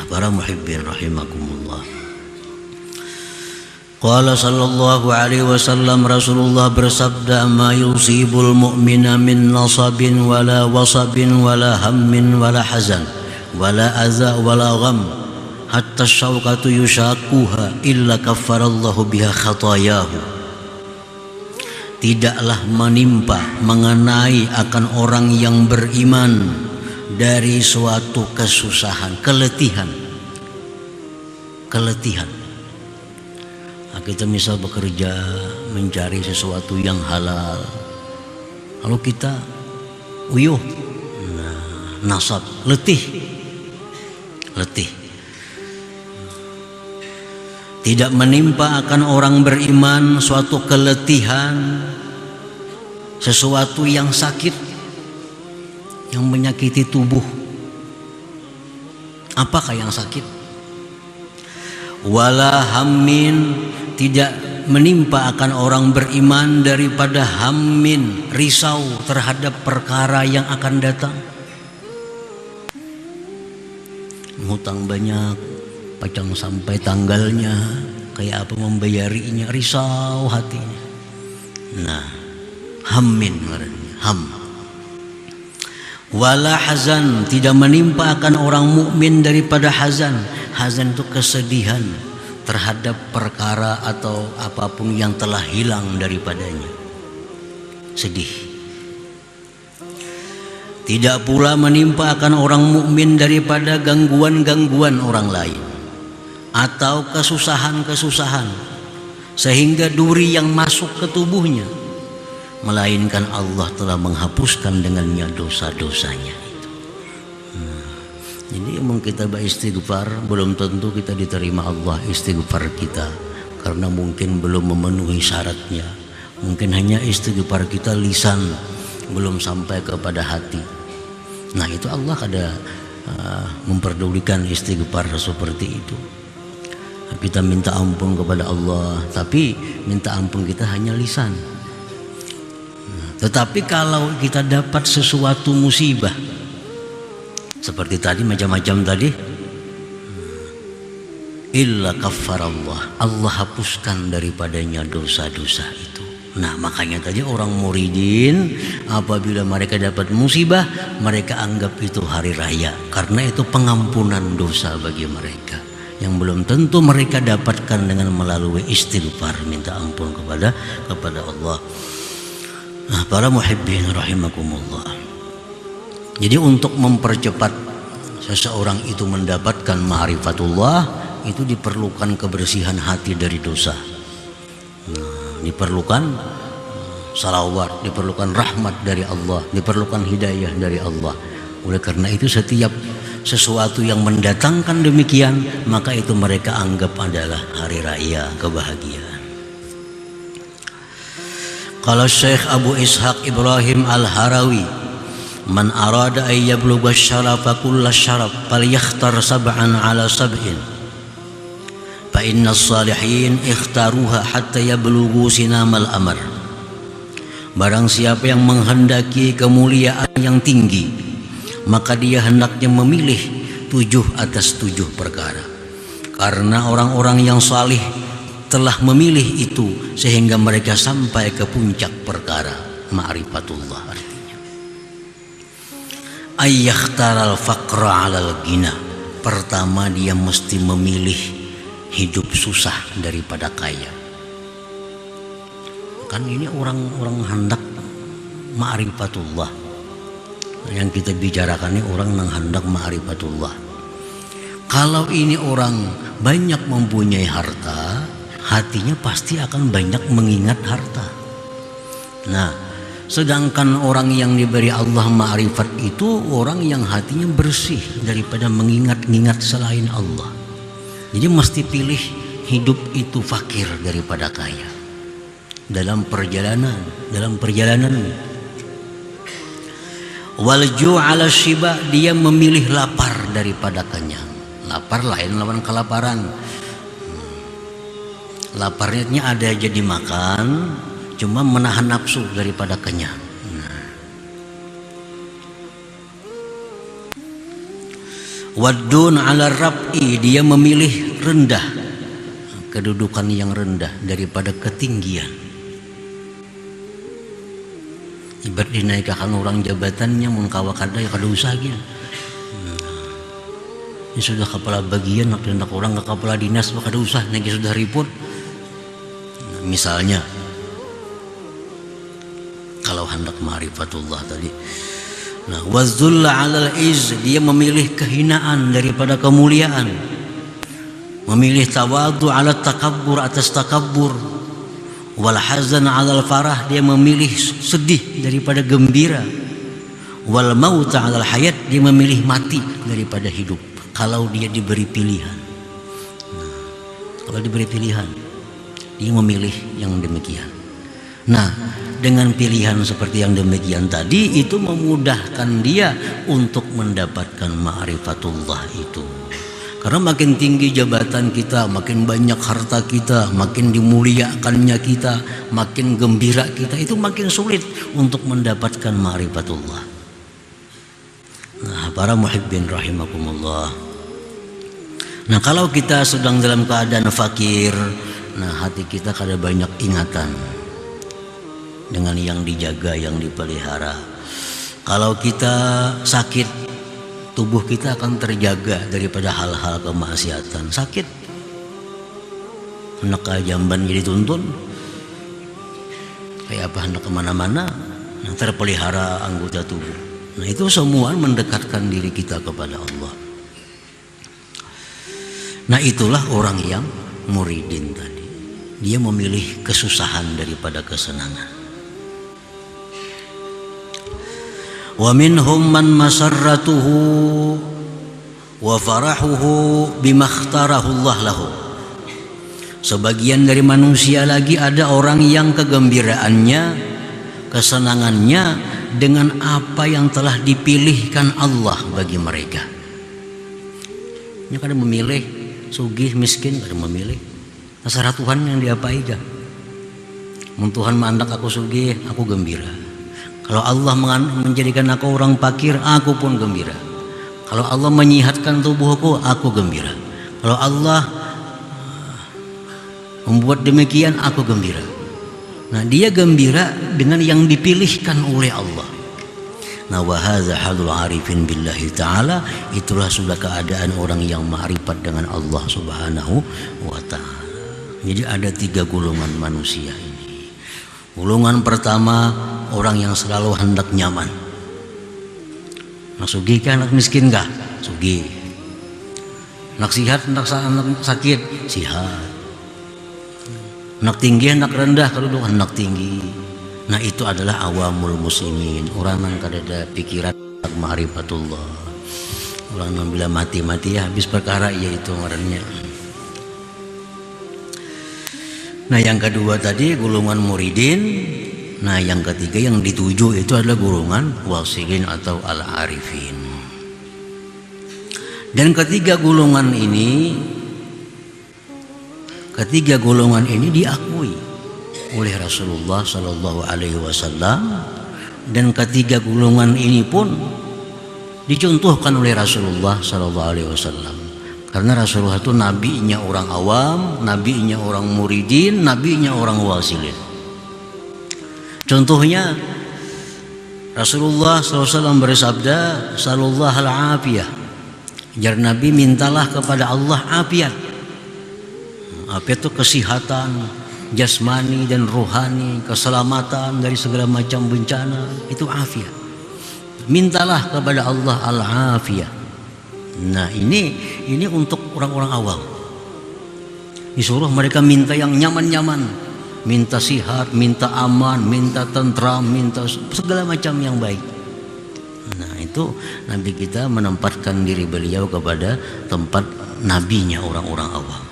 Para muhibbin rahimakumullah. Qala sallallahu alaihi wasallam, Rasulullah bersabda, ma yusibul mu'mina min nasabin wala wasabin wala hammin wala hazan wala adza wala gham hatta syauqatu yushaquha illa kaffarallahu biha khatayahu. Tidaklah menimpa mengenai akan orang yang beriman dari suatu kesusahan, keletihan. Nah, kita misal bekerja mencari sesuatu yang halal, lalu kita uyuh, nasab, letih. Tidak menimpa akan orang beriman suatu keletihan, sesuatu yang sakit, yang menyakiti tubuh. Apakah yang sakit? Wala hammin, tidak menimpa akan orang beriman daripada hammin, risau terhadap perkara yang akan datang. Hutang banyak, pacang sampai tanggalnya, kayak apa membayarinya, risau hatinya. Nah, hammin artinya, ham. Wala hazan, tidak menimpa akan orang mukmin daripada hazan. Hazan itu kesedihan terhadap perkara atau apapun yang telah hilang daripadanya. Sedih. Tidak pula menimpa akan orang mukmin daripada gangguan-gangguan orang lain atau kesusahan-kesusahan sehingga duri yang masuk ke tubuhnya, melainkan Allah telah menghapuskan dengannya dosa-dosanya itu. Jadi emang kita beristighfar, belum tentu kita diterima Allah istighfar kita, karena mungkin belum memenuhi syaratnya. Mungkin hanya istighfar kita lisan, belum sampai kepada hati. Nah itu Allah ada memperdulikan istighfar seperti itu. Kita minta ampun kepada Allah, tapi minta ampun kita hanya lisan. Tetapi kalau kita dapat sesuatu musibah seperti tadi, macam-macam tadi, illa kaffarallah, Allah hapuskan daripadanya dosa-dosa itu. Nah makanya tadi orang muridin apabila mereka dapat musibah, mereka anggap itu hari raya, karena itu pengampunan dosa bagi mereka yang belum tentu mereka dapatkan dengan melalui istighfar, minta ampun kepada Allah. Nah, para muhibbin rahimakumullah. Jadi untuk mempercepat seseorang itu mendapatkan ma'rifatullah, itu diperlukan kebersihan hati dari dosa. Diperlukan salawat, diperlukan rahmat dari Allah, diperlukan hidayah dari Allah. Oleh karena itu setiap sesuatu yang mendatangkan demikian, maka itu mereka anggap adalah hari raya kebahagiaan. Kalau Syekh Abu Ishaq Ibrahim Al-Harawi, man arada ay yablugha syarafa kulla syaraf falyakhtar sab'an ala sab'in fa inna as-salihin ikhtaruha hatta yablughu sinamal amr. Barang siapa yang menghendaki kemuliaan yang tinggi, maka dia hendaknya memilih 7 atas 7 perkara. Karena orang-orang yang salih telah memilih itu sehingga mereka sampai ke puncak perkara ma'rifatullah. Artinya ayyakhtaral faqra 'alal ghina. Pertama dia mesti memilih hidup susah daripada kaya. Kan ini orang-orang hendak ma'rifatullah. Yang kita bicarakan ini orang yang hendak ma'rifatullah. Kalau ini orang banyak mempunyai harta, hatinya pasti akan banyak mengingat harta. Nah, sedangkan orang yang diberi Allah ma'rifat itu orang yang hatinya bersih daripada mengingat-ingat selain Allah. Jadi mesti pilih hidup itu fakir daripada kaya. Dalam perjalanan wal ju'ala shiba, dia memilih lapar daripada kenyang. Lapar lain lawan kelaparan. Laparnya ada jadi makan, cuma menahan nafsu daripada kenyang. Waddun ala rab'i, dia memilih rendah, kedudukan yang rendah daripada ketinggian. Ibarat dinaikkan orang jabatannya mun kawa kada ya kada usah gitu. Ini sudah kepala bagian, nak orang ke kepala dinas kada usah, nanti sudah ribut. Misalnya kalau hendak ma'rifatullah tadi. Nah, wazulla 'alal iz, dia memilih kehinaan daripada kemuliaan. Memilih tawadhu 'ala takabbur, atas takabbur. Wal hazan 'alal farah, dia memilih sedih daripada gembira. Wal maut 'alal hayat, dia memilih mati daripada hidup. Kalau dia diberi pilihan. Nah, kalau diberi pilihan, dia memilih yang demikian. Nah, dengan pilihan seperti yang demikian tadi, itu memudahkan dia untuk mendapatkan ma'rifatullah itu. Karena makin tinggi jabatan kita, makin banyak harta kita, makin dimuliakannya kita, makin gembira kita, itu makin sulit untuk mendapatkan ma'rifatullah. Nah, para muhibbin rahimakumullah. Nah, kalau kita sedang dalam keadaan fakir, nah hati kita kada banyak ingatan dengan yang dijaga, yang dipelihara. Kalau kita sakit, tubuh kita akan terjaga daripada hal-hal kemaksiatan. Sakit, hendak ke jamban jadi tuntun, kayak apa hendak kemana-mana, nah, terpelihara anggota tubuh. Nah, itu semua mendekatkan diri kita kepada Allah. Nah, itulah orang yang muridin tadi. Dia memilih kesusahan daripada kesenangan. Wa minhum man masarratuhu wa farahuhu bima ikhtarahu Allah lahu. Sebagian dari manusia lagi ada orang yang kegembiraannya, kesenangannya dengan apa yang telah dipilihkan Allah bagi mereka. Ini kada memilih sugih miskin, kada memilih. Terserah Tuhan yang diapai dah. Mun Tuhan mandak aku sugih, aku gembira. Kalau Allah menjadikan aku orang fakir, aku pun gembira. Kalau Allah menyihatkan tubuhku, aku gembira. Kalau Allah membuat demikian, aku gembira. Nah, dia gembira dengan yang dipilihkan oleh Allah. Nah, wa hadza halul arifin billahi ta'ala, itulah sudah keadaan orang yang ma'rifat dengan Allah Subhanahu wa ta'ala. Jadi ada 3 golongan manusia ini. Golongan pertama, orang yang selalu hendak nyaman. Nak sugih kah, nak miskin kah? Sugih. Nak sihat, nak sakit? Sihat. Nak tinggi, nak rendah, kalau hendak tinggi. Nah, itu adalah awamul muslimin, orang yang kada ada pikiran ma'rifatullah. Orang yang bila mati-mati ya habis perkara, yaitu ngarannya. Nah, yang kedua tadi golongan muridin. Nah, yang ketiga yang dituju itu adalah golongan wasilin atau al-arifin. Dan ketiga golongan ini diakui oleh Rasulullah Sallallahu Alaihi Wasallam, dan ketiga golongan ini pun dicontohkan oleh Rasulullah Sallallahu Alaihi Wasallam. Karena Rasulullah itu nabinya orang awam, nabinya orang muridin, nabinya orang wasilin. Contohnya Rasulullah SAW bersabda, sallallahu al-afiyah. Jar Nabi, mintalah kepada Allah afiat. Afiat itu kesehatan jasmani dan rohani, keselamatan dari segala macam bencana, itu afiat. Mintalah kepada Allah al-afiyah. Nah, ini untuk orang-orang awam. Disuruh mereka minta yang nyaman-nyaman, minta sihat, minta aman, minta tentram, minta segala macam yang baik. Nah, itu Nabi kita menempatkan diri beliau kepada tempat nabinya orang-orang awam.